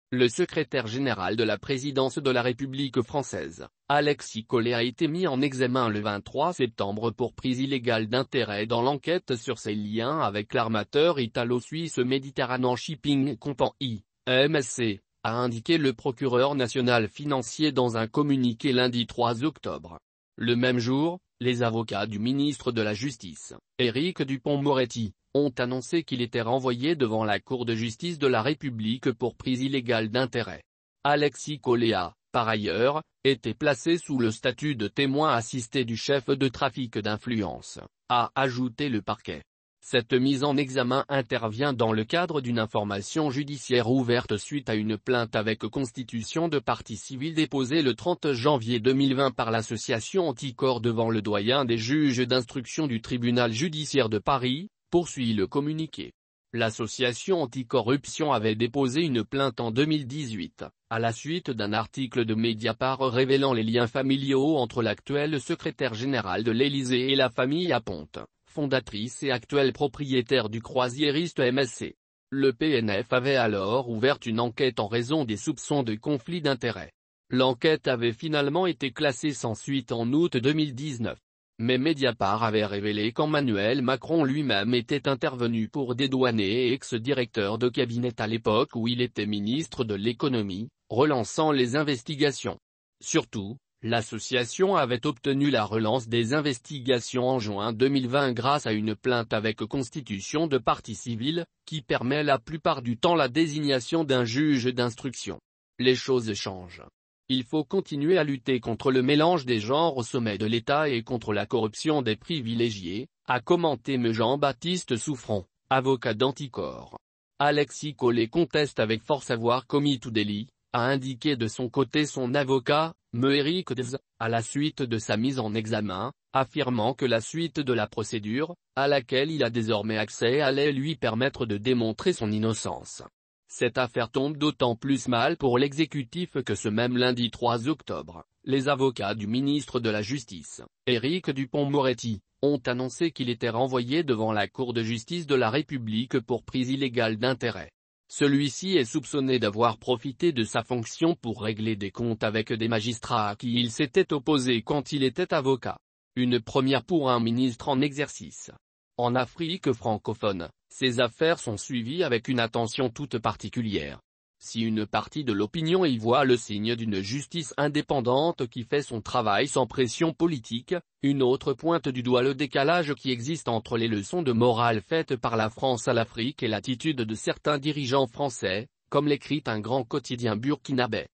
Le secrétaire général de la présidence de la République française, Alexis Collet a été mis en examen le 23 septembre pour prise illégale d'intérêt dans l'enquête sur ses liens avec l'armateur italo-suisse Mediterranean Shipping Company, MSC, a indiqué le procureur national financier dans un communiqué lundi 3 octobre. Le même jour, les avocats du ministre de la Justice, Éric Dupond-Moretti, ont annoncé qu'il était renvoyé devant la Cour de justice de la République pour prise illégale d'intérêt. Alexis Collet a, par ailleurs, été placé sous le statut de témoin assisté du chef de trafic d'influence, a ajouté le parquet. Cette mise en examen intervient dans le cadre d'une information judiciaire ouverte suite à une plainte avec constitution de partie civile déposée le 30 janvier 2020 par l'association Anticorps devant le doyen des juges d'instruction du tribunal judiciaire de Paris, poursuit le communiqué. L'association anticorruption avait déposé une plainte en 2018, à la suite d'un article de Mediapart révélant les liens familiaux entre l'actuel secrétaire général de l'Élysée et la famille Aponte, fondatrice et actuelle propriétaire du croisiériste MSC. Le PNF avait alors ouvert une enquête en raison des soupçons de conflit d'intérêts. L'enquête avait finalement été classée sans suite en août 2019. Mais Mediapart avait révélé qu'Emmanuel Macron lui-même était intervenu pour dédouaner et ex-directeur de cabinet à l'époque où il était ministre de l'économie, relançant les investigations. Surtout, l'association avait obtenu la relance des investigations en juin 2020 grâce à une plainte avec constitution de partie civile, qui permet la plupart du temps la désignation d'un juge d'instruction. Les choses changent. Il faut continuer à lutter contre le mélange des genres au sommet de l'État et contre la corruption des privilégiés, a commenté Jean-Baptiste Souffron, avocat d'Anticorps. Alexis Collet conteste avec force avoir commis tout délit, a indiqué de son côté son avocat, Éric Dupond, à la suite de sa mise en examen, affirmant que la suite de la procédure, à laquelle il a désormais accès allait lui permettre de démontrer son innocence. Cette affaire tombe d'autant plus mal pour l'exécutif que ce même lundi 3 octobre, les avocats du ministre de la Justice, Éric Dupond-Moretti, ont annoncé qu'il était renvoyé devant la Cour de justice de la République pour prise illégale d'intérêt. Celui-ci est soupçonné d'avoir profité de sa fonction pour régler des comptes avec des magistrats à qui il s'était opposé quand il était avocat. Une première pour un ministre en exercice. En Afrique francophone, ces affaires sont suivies avec une attention toute particulière. Si une partie de l'opinion y voit le signe d'une justice indépendante qui fait son travail sans pression politique, une autre pointe du doigt le décalage qui existe entre les leçons de morale faites par la France à l'Afrique et l'attitude de certains dirigeants français, comme l'écrit un grand quotidien burkinabé.